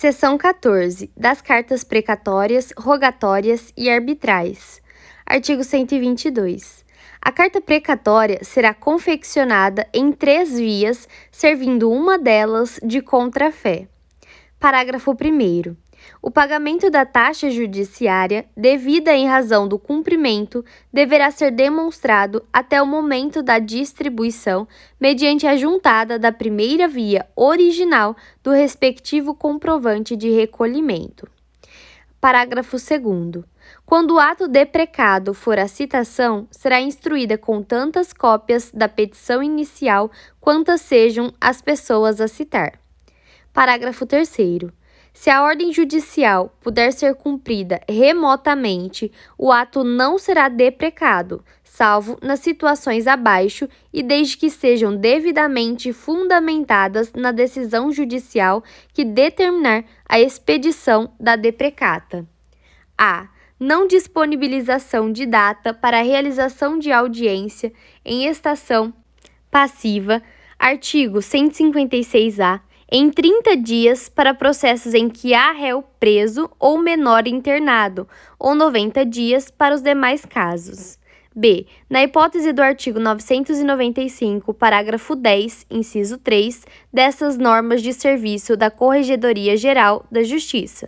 Seção 14. Das cartas precatórias, rogatórias e arbitrais. Artigo 122. A carta precatória será confeccionada em 3 vias, servindo uma delas de contrafé. Parágrafo 1º. O pagamento da taxa judiciária, devida em razão do cumprimento, deverá ser demonstrado até o momento da distribuição, mediante a juntada da primeira via original do respectivo comprovante de recolhimento. Parágrafo 2º. Quando o ato deprecado for a citação, será instruída com tantas cópias da petição inicial quantas sejam as pessoas a citar. Parágrafo 3º. Se a ordem judicial puder ser cumprida remotamente, o ato não será deprecado, salvo nas situações abaixo e desde que sejam devidamente fundamentadas na decisão judicial que determinar a expedição da deprecata. A. Não disponibilização de data para a realização de audiência em estação passiva, artigo 156-A, em 30 dias para processos em que há réu preso ou menor internado, ou 90 dias para os demais casos. B. Na hipótese do artigo 995, parágrafo 10, inciso 3, dessas normas de serviço da Corregedoria Geral da Justiça.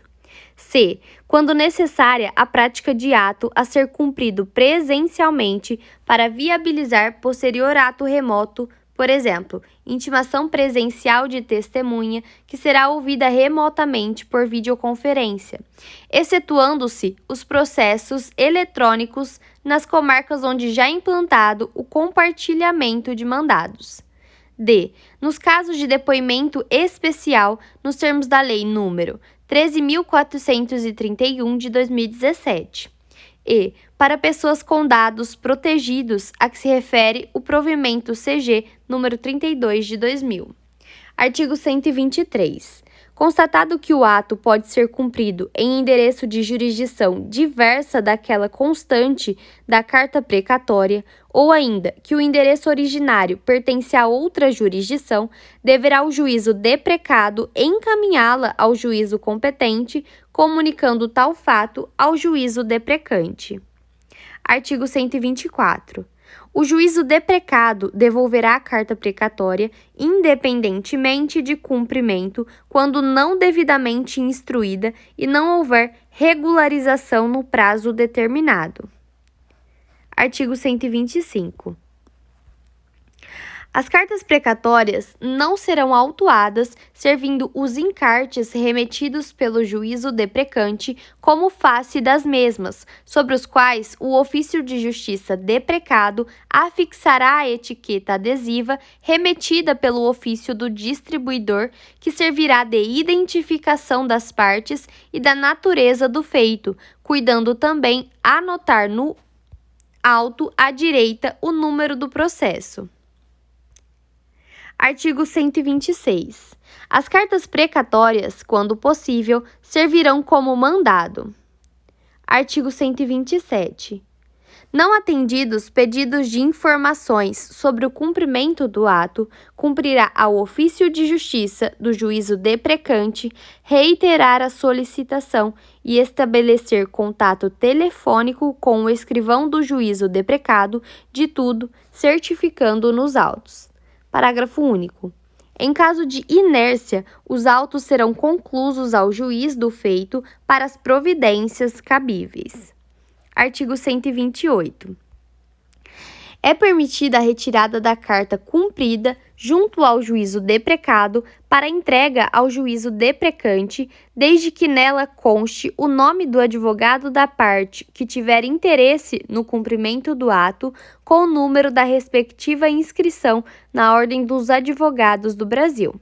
C. Quando necessária a prática de ato a ser cumprido presencialmente para viabilizar posterior ato remoto, por exemplo, intimação presencial de testemunha que será ouvida remotamente por videoconferência, excetuando-se os processos eletrônicos nas comarcas onde já é implantado o compartilhamento de mandados. D. Nos casos de depoimento especial, nos termos da Lei nº 13.431 de 2017. E, para pessoas com dados protegidos a que se refere o provimento CG número 32 de 2000. Artigo 123. Constatado que o ato pode ser cumprido em endereço de jurisdição diversa daquela constante da carta precatória, ou ainda que o endereço originário pertence a outra jurisdição, deverá o juízo deprecado encaminhá-la ao juízo competente, comunicando tal fato ao juízo deprecante. Artigo 124. O juízo deprecado devolverá a carta precatória, independentemente de cumprimento, quando não devidamente instruída e não houver regularização no prazo determinado. Artigo 125. As cartas precatórias não serão autuadas, servindo os encartes remetidos pelo juízo deprecante como face das mesmas, sobre os quais o ofício de justiça deprecado afixará a etiqueta adesiva remetida pelo ofício do distribuidor, que servirá de identificação das partes e da natureza do feito, cuidando também anotar no auto à direita o número do processo. Artigo 126. As cartas precatórias, quando possível, servirão como mandado. Artigo 127. Não atendidos pedidos de informações sobre o cumprimento do ato, cumprirá ao ofício de justiça do juízo deprecante reiterar a solicitação e estabelecer contato telefônico com o escrivão do juízo deprecado de tudo, certificando nos autos. Parágrafo único. Em caso de inércia, os autos serão conclusos ao juiz do feito para as providências cabíveis. Artigo 128. É permitida a retirada da carta cumprida junto ao juízo deprecado para entrega ao juízo deprecante, desde que nela conste o nome do advogado da parte que tiver interesse no cumprimento do ato, com o número da respectiva inscrição na Ordem dos Advogados do Brasil.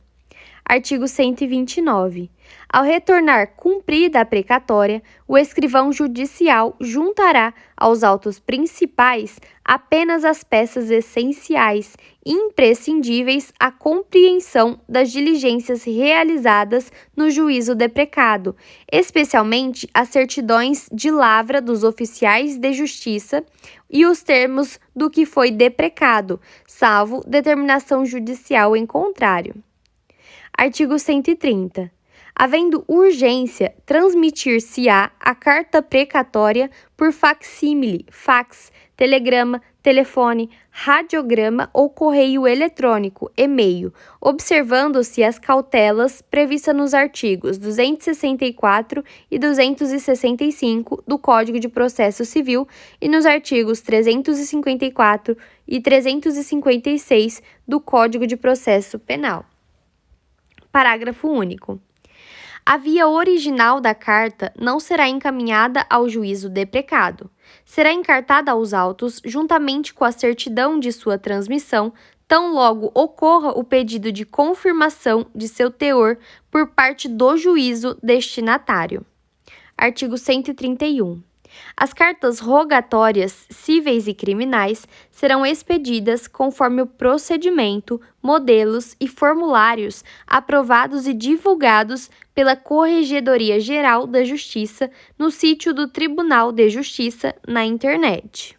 Artigo 129. Ao retornar cumprida a precatória, o escrivão judicial juntará aos autos principais apenas as peças essenciais e imprescindíveis à compreensão das diligências realizadas no juízo deprecado, especialmente as certidões de lavra dos oficiais de justiça e os termos do que foi deprecado, salvo determinação judicial em contrário. Artigo 130. Havendo urgência, transmitir-se-á a carta precatória por facsímile, fax, telegrama, telefone, radiograma ou correio eletrônico, e-mail, observando-se as cautelas previstas nos artigos 264 e 265 do Código de Processo Civil e nos artigos 354 e 356 do Código de Processo Penal. Parágrafo único. A via original da carta não será encaminhada ao juízo deprecado. Será encartada aos autos juntamente com a certidão de sua transmissão, tão logo ocorra o pedido de confirmação de seu teor por parte do juízo destinatário. Artigo 131. As cartas rogatórias cíveis e criminais serão expedidas conforme o procedimento, modelos e formulários aprovados e divulgados pela Corregedoria Geral da Justiça no sítio do Tribunal de Justiça na internet.